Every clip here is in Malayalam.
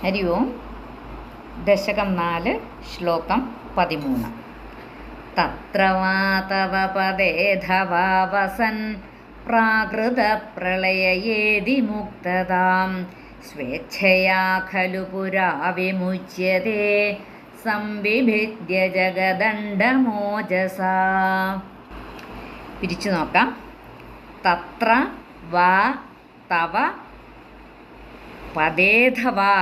ഹരി ഓം. ദശകം 4 ശ്ലോകം 13. തത്ര വാ തവ പദേധവാ വസൻ പ്രാകൃതപ്രളയേതി മുക്തതാം സ്വേച്ഛയാ ഖലു പുരാ വിമുച്യതേ സംവിഭിദ്യ ജഗദണ്ഡമോജസാ. പിരിച്ചു നോക്കാം. തത്ര വാ തവ പദേധവാ,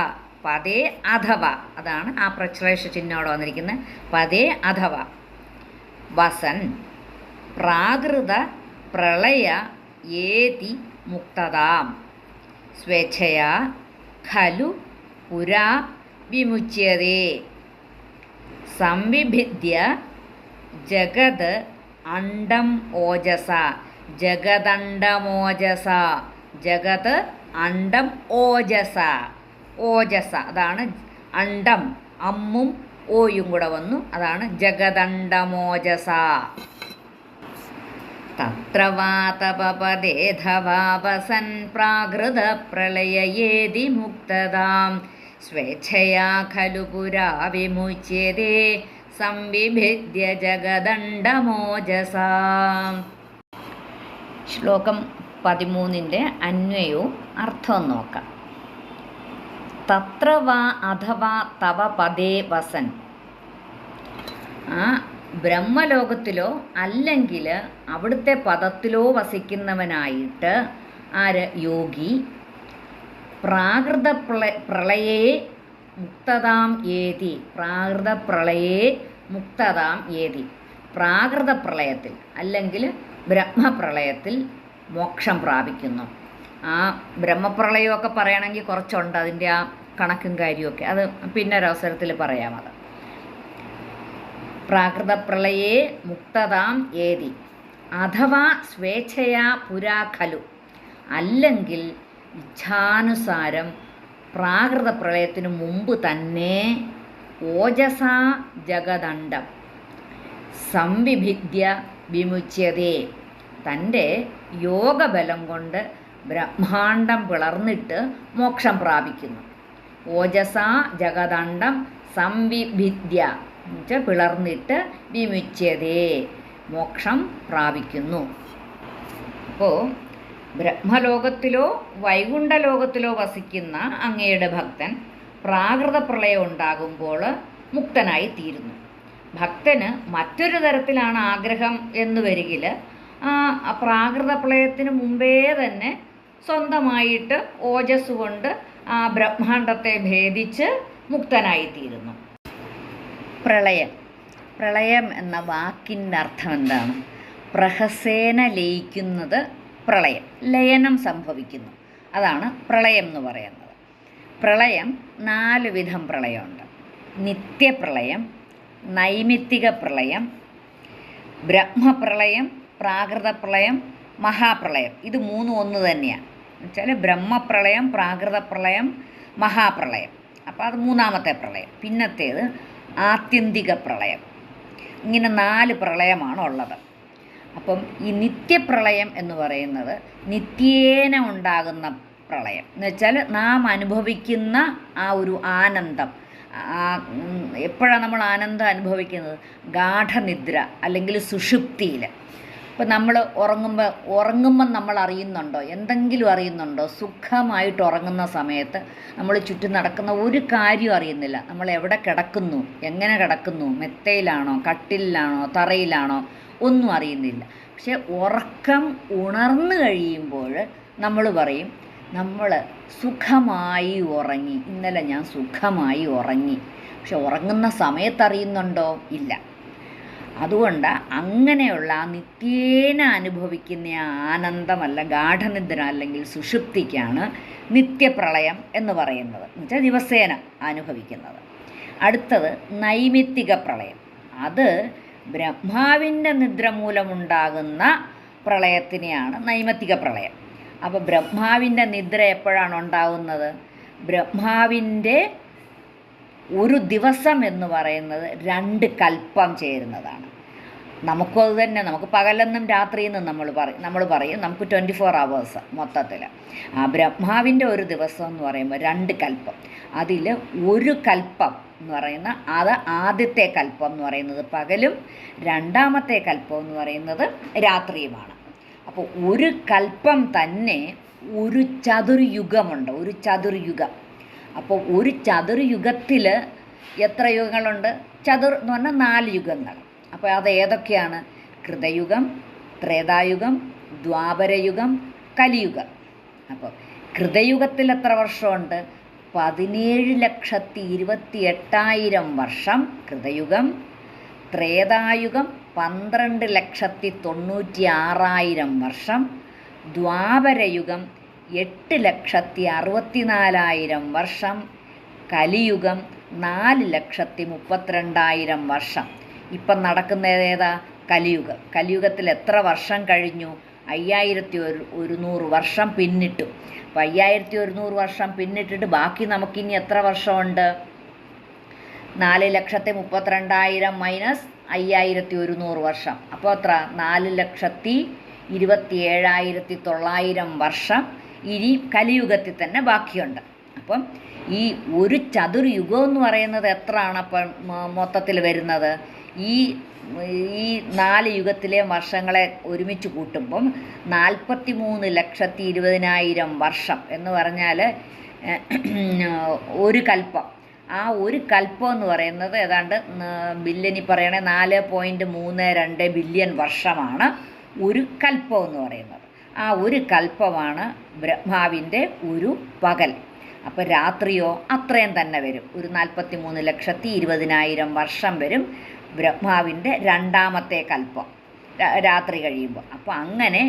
പദേ അഥവ, അതാണ് ആ പ്രശ്ലേഷ ചിഹ്നോടെ വന്നിരിക്കുന്നത്. പദേ അഥവ വസൻ പ്രാകൃത പ്രളയ ഏതി മുക്തതാം സ്വേച്ഛയാ ഖലു പുരാ വിമുച്യതേ സംവിഭിദ്യ ജഗത് അണ്ഡം ഓജസ. ജഗദണ്ഡമോജസ, ജഗത് അണ്ഡം ഓജസ. ഓജസ അതാണ് അണ്ഡം, അമ്മും ഓയും കൂടെ വന്നു, അതാണ് ജഗദണ്ഡമോജസ. തത്ര വാ തപ പദേധവാ വസൻ പ്രാകൃത പ്രളയേതി മുക്തതാം സ്വേച്ഛയാ ഖലു പുരാ വിമുച്യതേ സംവിഭിദ്യ ജഗദണ്ഡമോജസ. ശ്ലോകം 13 അന്വയവും അർത്ഥവും നോക്കാം. തത്ര വാ അഥവാ തവ പദേ വസൻ, ആ ബ്രഹ്മലോകത്തിലോ അല്ലെങ്കിൽ അവിടുത്തെ പദത്തിലോ വസിക്കുന്നവനായിട്ട് ആര്? യോഗി. പ്രാകൃത പ്രളയേ മുക്തതാം ഏതി, പ്രാകൃത പ്രളയേ മുക്തതാം ഏതി, പ്രാകൃത പ്രളയത്തിൽ അല്ലെങ്കിൽ ബ്രഹ്മപ്രളയത്തിൽ മോക്ഷം പ്രാപിക്കുന്നു. ആ ബ്രഹ്മപ്രളയമൊക്കെ പറയണമെങ്കിൽ കുറച്ചുണ്ട്, അതിൻ്റെ ആ കണക്കും കാര്യമൊക്കെ, അത് പിന്നെ ഒരവസരത്തിൽ പറയാം. അത് പ്രാകൃത പ്രളയേ മുക്തതാം ഏതി അഥവാ സ്വേച്ഛയാ പുരാ ഖലു, അല്ലെങ്കിൽ ഇച്ഛാനുസാരം പ്രാകൃത പ്രളയത്തിനു മുമ്പ് തന്നെ ഓജസാ ജഗദണ്ഡം സംവിഭിദ്യ വിമുച്യതേ, തൻ്റെ യോഗബലം കൊണ്ട് ബ്രഹ്മാണ്ഡം പിളർന്നിട്ട് മോക്ഷം പ്രാപിക്കുന്നു. ഓജസാ ജഗദണ്ഡം സംവിഭിദ്യ എന്നുവെച്ചാൽ പിളർന്നിട്ട് വിമുച്യതേ മോക്ഷം പ്രാപിക്കുന്നു. അപ്പോൾ ബ്രഹ്മലോകത്തിലോ വൈകുണ്ഠലോകത്തിലോ വസിക്കുന്ന അങ്ങയുടെ ഭക്തൻ പ്രാകൃത പ്രളയം ഉണ്ടാകുമ്പോൾ മുക്തനായി തീരുന്നു. ഭക്തന് മറ്റൊരു തരത്തിലാണ് ആഗ്രഹം എന്ന് വരികിൽ ആ പ്രാകൃത പ്രളയത്തിന് മുമ്പേ തന്നെ സ്വന്തമായിട്ട് ഓജസ് കൊണ്ട് ആ ബ്രഹ്മാണ്ഡത്തെ ഭേദിച്ച് മുക്തനായിത്തീരുന്നു. പ്രളയം, പ്രളയം എന്ന വാക്കിൻ്റെ അർത്ഥം എന്താണ്? പ്രഹസേന ലയിക്കുന്നത് പ്രളയം, ലയനം സംഭവിക്കുന്നു, അതാണ് പ്രളയം എന്ന് പറയുന്നത്. പ്രളയം 4 വിധം പ്രളയമുണ്ട്. നിത്യപ്രളയം, നൈമിത്തിക പ്രളയം, ബ്രഹ്മപ്രളയം, പ്രാകൃത പ്രളയം, മഹാപ്രളയം. ഇത് 3 ഒന്ന് തന്നെയാണ്. എന്നുവെച്ചാൽ ബ്രഹ്മപ്രളയം, പ്രാകൃത പ്രളയം, മഹാപ്രളയം. അപ്പോൾ അത് 3ാമത്തെ പ്രളയം. പിന്നത്തേത് ആത്യന്തിക പ്രളയം. ഇങ്ങനെ 4 പ്രളയമാണ് ഉള്ളത്. അപ്പം ഈ നിത്യപ്രളയം എന്ന് പറയുന്നത് നിത്യേന ഉണ്ടാകുന്ന പ്രളയം എന്ന് വെച്ചാൽ നാം അനുഭവിക്കുന്ന ആ ഒരു ആനന്ദം. എപ്പോഴാണ് നമ്മൾ ആനന്ദം അനുഭവിക്കുന്നത്? ഗാഠനിദ്ര അല്ലെങ്കിൽ സുഷുപ്തിയിൽ. ഇപ്പം നമ്മൾ ഉറങ്ങുമ്പം നമ്മൾ അറിയുന്നുണ്ടോ? എന്തെങ്കിലും അറിയുന്നുണ്ടോ? സുഖമായിട്ട് ഉറങ്ങുന്ന സമയത്ത് നമ്മൾ ചുറ്റും നടക്കുന്ന ഒരു കാര്യവും അറിയുന്നില്ല. നമ്മൾ എവിടെ കിടക്കുന്നു, എങ്ങനെ കിടക്കുന്നു, മെത്തയിലാണോ, കട്ടിലാണോ, തറയിലാണോ, ഒന്നും അറിയുന്നില്ല. പക്ഷെ ഉറക്കം ഉണർന്നു കഴിയുമ്പോൾ നമ്മൾ പറയും, നമ്മൾ സുഖമായി ഉറങ്ങി, ഇന്നലെ ഞാൻ സുഖമായി ഉറങ്ങി. പക്ഷെ ഉറങ്ങുന്ന സമയത്ത് അറിയുന്നുണ്ടോ? ഇല്ല. അതുകൊണ്ട് അങ്ങനെയുള്ള ആ നിത്യേന അനുഭവിക്കുന്ന ആനന്ദമല്ല ഗാഠനിദ്ര അല്ലെങ്കിൽ സുഷുപ്തിക്കാണ് നിത്യപ്രളയം എന്ന് പറയുന്നത്. എന്നുവെച്ചാൽ ദിവസേന അനുഭവിക്കുന്നത്. അടുത്തത് നൈമിത്തിക പ്രളയം. അത് ബ്രഹ്മാവിൻ്റെ നിദ്ര മൂലമുണ്ടാകുന്ന പ്രളയത്തിനെയാണ് നൈമിത്തിക പ്രളയം. അപ്പോൾ ബ്രഹ്മാവിൻ്റെ നിദ്ര എപ്പോഴാണ് ഉണ്ടാകുന്നത്? ബ്രഹ്മാവിൻ്റെ ഒരു ദിവസം എന്ന് പറയുന്നത് 2 കൽപ്പം ചേരുന്നതാണ്. നമുക്കും അത് തന്നെ, നമുക്ക് പകലെന്നും രാത്രിയെന്നും നമ്മൾ പറയും നമുക്ക് 24 hours മൊത്തത്തിൽ. ബ്രഹ്മാവിൻ്റെ ഒരു ദിവസം എന്ന് പറയുമ്പോൾ 2 കൽപ്പം. അതിൽ ഒരു കൽപ്പം എന്ന് പറയുന്ന അത് ആദ്യത്തെ കൽപ്പം എന്ന് പറയുന്നത് പകലും, രണ്ടാമത്തെ കൽപ്പം എന്ന് പറയുന്നത് രാത്രിയുമാണ്. അപ്പോൾ ഒരു കൽപ്പം തന്നെ ഒരു ചതുർയുഗമുണ്ട്, ഒരു ചതുർയുഗം. അപ്പോൾ ഒരു ചതുർയുഗത്തിൽ എത്ര യുഗങ്ങളുണ്ട്? ചതുർ എന്ന് പറഞ്ഞാൽ 4 യുഗങ്ങൾ. അപ്പോൾ അത് ഏതൊക്കെയാണ്? കൃതയുഗം, ത്രേതായുഗം, ദ്വാപരയുഗം, കലിയുഗം. അപ്പോൾ കൃതയുഗത്തിൽ എത്ര വർഷമുണ്ട്? 17,28,000 വർഷം കൃതയുഗം. ത്രേതായുഗം 12,96,000 വർഷം. ദ്വാപരയുഗം 8,64,000 വർഷം. കലിയുഗം 4,32,000 വർഷം. ഇപ്പം നടക്കുന്നത് ഏതാ? കലിയുഗം. കലിയുഗത്തിൽ എത്ര വർഷം കഴിഞ്ഞു? 5100 വർഷം പിന്നിട്ടു. അപ്പോൾ 5100 വർഷം പിന്നിട്ടിട്ട് ബാക്കി നമുക്കിനി എത്ര വർഷമുണ്ട്? 4,32,000 മൈനസ് 5100 വർഷം. അപ്പോൾ എത്ര? 4,27,900 വർഷം ഇനി കലിയുഗത്തിൽ തന്നെ ബാക്കിയുണ്ട്. അപ്പം ഈ ഒരു ചതുർയുഗം എന്ന് പറയുന്നത് എത്രയാണ് അപ്പം മൊത്തത്തിൽ വരുന്നത്? ഈ 4 യുഗത്തിലെ വർഷങ്ങളെ ഒരുമിച്ച് കൂട്ടുമ്പം 43,20,000 വർഷം എന്ന് പറഞ്ഞാൽ ഒരു കൽപ്പം. ആ ഒരു കൽപ്പം എന്ന് പറയുന്നത് ഏതാണ്ട് ബില്യനിൽ പറയണേ 4.32 ബില്യൺ വർഷമാണ് ഒരു കൽപ്പം എന്ന് പറയുന്നത്. ആ ഒരു കൽപ്പമാണ് ബ്രഹ്മാവിൻ്റെ ഒരു പകൽ. അപ്പോൾ രാത്രിയോ അത്രയും തന്നെ വരും, ഒരു 43,20,000 വർഷം വരും ബ്രഹ്മാവിൻ്റെ രണ്ടാമത്തെ കൽപ്പം രാത്രി കഴിയുമ്പോൾ. അപ്പോൾ അങ്ങനെ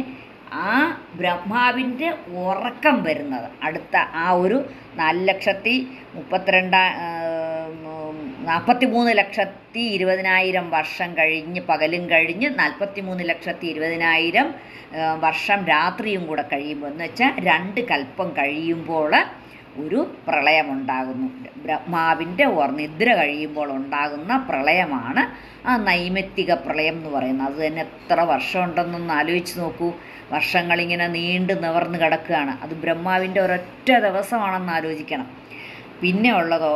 ആ ബ്രഹ്മാവിൻ്റെ ഉറക്കം വരുന്നത് അടുത്ത ആ ഒരു 43,20,000 വർഷം കഴിഞ്ഞ് പകലും കഴിഞ്ഞ് 43,20,000 വർഷം രാത്രിയും കൂടെ കഴിയുമ്പോൾ എന്ന് വെച്ചാൽ 2 കൽപ്പം കഴിയുമ്പോൾ ഒരു പ്രളയമുണ്ടാകുന്നു. ബ്രഹ്മാവിൻ്റെ നിദ്ര കഴിയുമ്പോൾ ഉണ്ടാകുന്ന പ്രളയമാണ് ആ നൈമിത്തിക പ്രളയം എന്ന് പറയുന്നത്. അത് തന്നെ എത്ര വർഷമുണ്ടെന്നൊന്ന് ആലോചിച്ച് നോക്കൂ. വർഷങ്ങളിങ്ങനെ നീണ്ടു നിവർന്ന് കിടക്കുകയാണ്. അത് ബ്രഹ്മാവിൻ്റെ ഒരൊറ്റ ദിവസമാണെന്ന് ആലോചിക്കണം. പിന്നെ ഉള്ളതോ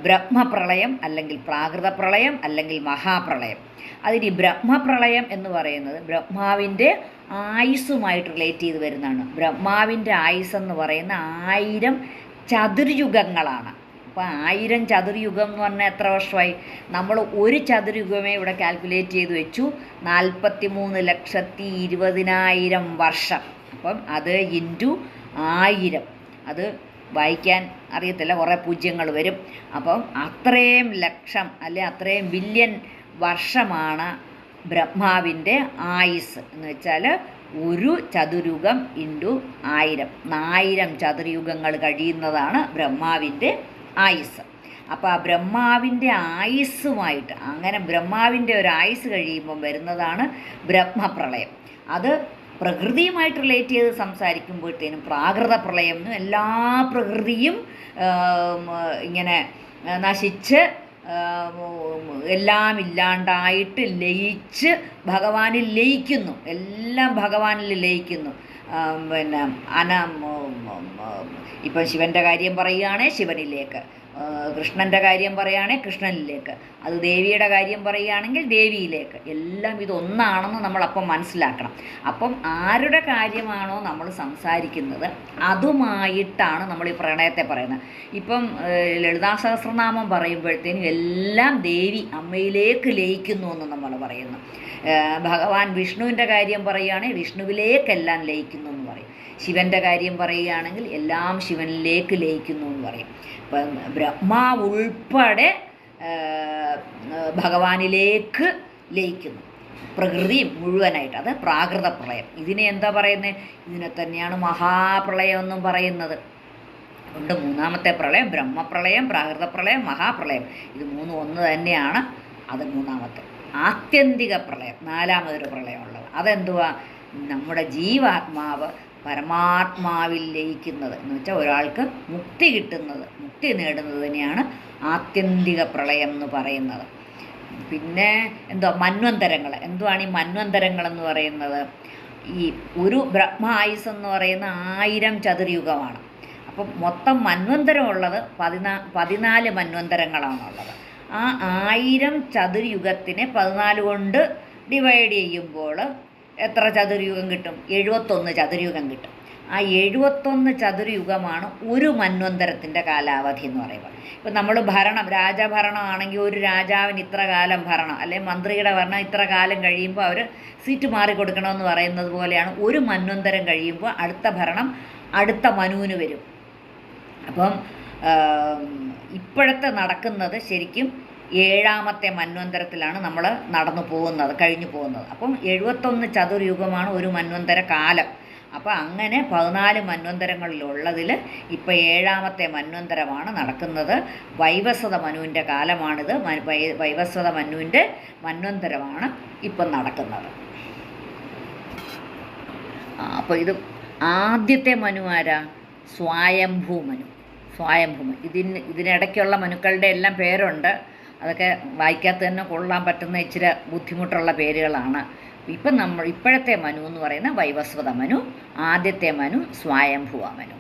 ബ്രഹ്മപ്രളയം അല്ലെങ്കിൽ പ്രാകൃത പ്രളയം അല്ലെങ്കിൽ മഹാപ്രളയം. അതിന് ബ്രഹ്മപ്രളയം എന്ന് പറയുന്നത് ബ്രഹ്മാവിൻ്റെ ആയുസ്സുമായിട്ട് റിലേറ്റ് ചെയ്ത് വരുന്നതാണ്. ബ്രഹ്മാവിൻ്റെ ആയുസ് എന്ന് പറയുന്ന 1000 ചതുർയുഗങ്ങളാണ്. അപ്പോൾ 1000 ചതുർയുഗം എന്ന് പറഞ്ഞാൽ എത്ര വർഷമായി? നമ്മൾ ഒരു ചതുർയുഗമേ ഇവിടെ കാൽക്കുലേറ്റ് ചെയ്ത് വെച്ചു, 43,20,000 വർഷം. അപ്പം അത് ഇൻറ്റു 1000, അത് വായിക്കാൻ അറിയത്തില്ല, കുറേ പൂജ്യങ്ങൾ വരും. അപ്പം അത്രയും ലക്ഷം അല്ലെ അത്രയും ബില്യൺ വർഷമാണ് ബ്രഹ്മാവിൻ്റെ ആയുസ് എന്ന് വെച്ചാൽ ഒരു ചതുർയുഗം ഇൻറ്റു 1000, 1000 ചതുർയുഗങ്ങൾ കഴിയുന്നതാണ് ബ്രഹ്മാവിൻ്റെ ആയുസ്. അപ്പോൾ ആ ബ്രഹ്മാവിൻ്റെ ആയുസ്സുമായിട്ട് അങ്ങനെ ബ്രഹ്മാവിൻ്റെ ഒരു ആയുസ് കഴിയുമ്പം വരുന്നതാണ് ബ്രഹ്മപ്രളയം. അത് പ്രകൃതിയുമായിട്ട് റിലേറ്റ് ചെയ്ത് സംസാരിക്കുമ്പോഴത്തേനും പ്രാകൃത പ്രളയം എന്നും എല്ലാ പ്രകൃതിയും ഇങ്ങനെ നശിച്ച് എല്ലാം ഇല്ലാണ്ടായിട്ട് ലയിച്ച് ഭഗവാനിൽ ലയിക്കുന്നു, എല്ലാം ഭഗവാനിൽ ലയിക്കുന്നു. പിന്നെ ഇപ്പം ശിവൻ്റെ കാര്യം പറയുകയാണെങ്കിൽ ശിവനിലേക്ക്, കൃഷ്ണൻ്റെ കാര്യം പറയുകയാണെങ്കിൽ കൃഷ്ണനിലേക്ക്, അത് ദേവിയുടെ കാര്യം പറയുകയാണെങ്കിൽ ദേവിയിലേക്ക്, എല്ലാം ഇതൊന്നാണെന്ന് നമ്മളപ്പം മനസ്സിലാക്കണം. അപ്പം ആരുടെ കാര്യമാണോ നമ്മൾ സംസാരിക്കുന്നത് അതുമായിട്ടാണ് നമ്മൾ ഈ പ്രണയത്തെ പറയുന്നത്. ഇപ്പം ലളിതാ സഹസ്രനാമം പറയുമ്പോഴത്തേനും എല്ലാം ദേവി അമ്മയിലേക്ക് ലയിക്കുന്നു എന്ന് നമ്മൾ പറയുന്നു. ഭഗവാൻ വിഷ്ണുവിൻ്റെ കാര്യം പറയുകയാണെങ്കിൽ വിഷ്ണുവിലേക്കെല്ലാം ലയിക്കുന്നു എന്ന് പറയും. ശിവൻ്റെ കാര്യം പറയുകയാണെങ്കിൽ എല്ലാം ശിവനിലേക്ക് ലയിക്കുന്നു എന്ന് പറയും. ഇപ്പം ബ്രഹ്മാവ് ഉൾപ്പെടെ ഭഗവാനിലേക്ക് ലയിക്കുന്നു, പ്രകൃതി മുഴുവനായിട്ട്. അത് പ്രാകൃത പ്രളയം. ഇതിനെ എന്താ പറയുന്നത്? ഇതിനെ തന്നെയാണ് മഹാപ്രളയം എന്നും പറയുന്നത്. അതുകൊണ്ട് മൂന്നാമത്തെ പ്രളയം ബ്രഹ്മപ്രളയം, പ്രാകൃത പ്രളയം, മഹാപ്രളയം, ഇത് മൂന്നും ഒന്ന് തന്നെയാണ്. അത് മൂന്നാമത്തെ. ആത്യന്തിക പ്രളയം, നാലാമതൊരു പ്രളയമുള്ളത്. അതെന്തുവാ? നമ്മുടെ ജീവാത്മാവ് പരമാത്മാവിൽ ലയിക്കുന്നത് എന്ന് വെച്ചാൽ ഒരാൾക്ക് മുക്തി കിട്ടുന്നത്, മുക്തി നേടുന്നതിനെയാണ് ആത്യന്തിക പ്രളയം എന്ന് പറയുന്നത്. പിന്നെ എന്തോ മന്വന്തരങ്ങൾ. എന്തുവാണ് ഈ മന്വന്തരങ്ങൾ എന്ന് പറയുന്നത്? ഈ ഒരു ബ്രഹ്മ ആയുസ് എന്ന് പറയുന്ന 1000 ചതുർയുഗമാണ്. അപ്പം മൊത്തം മന്വന്തരമുള്ളത് 14 മന്വന്തരങ്ങളാണുള്ളത്. ആ 1000 ചതുർയുഗത്തിനെ 14 കൊണ്ട് ഡിവൈഡ് ചെയ്യുമ്പോൾ എത്ര ചതുർയുഗം കിട്ടും? 71 ചതുർയുഗം കിട്ടും. ആ 71 ചതുർയുഗമാണ് ഒരു മന്വന്തരത്തിൻ്റെ കാലാവധി എന്ന് പറയുന്നത്. ഇപ്പം നമ്മൾ രാജഭരണമാണെങ്കിൽ ഒരു രാജാവിന് ഇത്ര കാലം ഭരണം, അല്ലെങ്കിൽ മന്ത്രിയുടെ ഭരണം ഇത്ര കാലം കഴിയുമ്പോൾ അവർ സീറ്റ് മാറിക്കൊടുക്കണമെന്ന് പറയുന്നത് പോലെയാണ് ഒരു മന്വന്തരം കഴിയുമ്പോൾ അടുത്ത ഭരണം അടുത്ത മനുവിന് വരും. അപ്പം ഇപ്പോഴത്തെ നടക്കുന്നത് ശരിക്കും 7ാമത്തെ മന്വന്തരത്തിലാണ് നമ്മൾ കഴിഞ്ഞു പോകുന്നത്. അപ്പം 71 ചതുർയുഗമാണ് ഒരു മന്വന്തര കാലം. അപ്പോൾ അങ്ങനെ 14 മന്വന്തരങ്ങളിലുള്ളതിൽ ഇപ്പോൾ 7ാമത്തെ മന്വന്തരമാണ് നടക്കുന്നത്. വൈവസ്വത മനുവിൻ്റെ കാലമാണിത്. വൈവസ്വത മനുവിൻ്റെ മന്വന്തരമാണ് ഇപ്പം നടക്കുന്നത്. അപ്പോൾ ഇത് ആദ്യത്തെ മനു ആരാ? സ്വയംഭൂ മനു. ഇതിനിടയ്ക്കുള്ള മനുക്കളുടെ എല്ലാം പേരുണ്ട്. അതൊക്കെ വായിക്കാത്ത തന്നെ കൊള്ളാൻ പറ്റുന്ന ഇച്ചിരി ബുദ്ധിമുട്ടുള്ള പേരുകളാണ്. ഇപ്പോഴത്തെ മനു എന്ന് പറയുന്ന വൈവസ്വത മനു, ആദ്യത്തെ മനു സ്വയംഭുവ മനു.